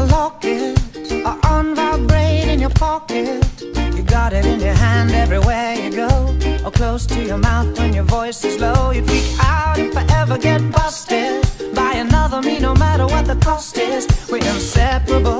a locket or on vibrate in your pocket. You got it in your hand everywhere you go, or close to your mouth when your voice is low. You'd freak out if I ever get busted by another me, no matter what the cost is. We're inseparable.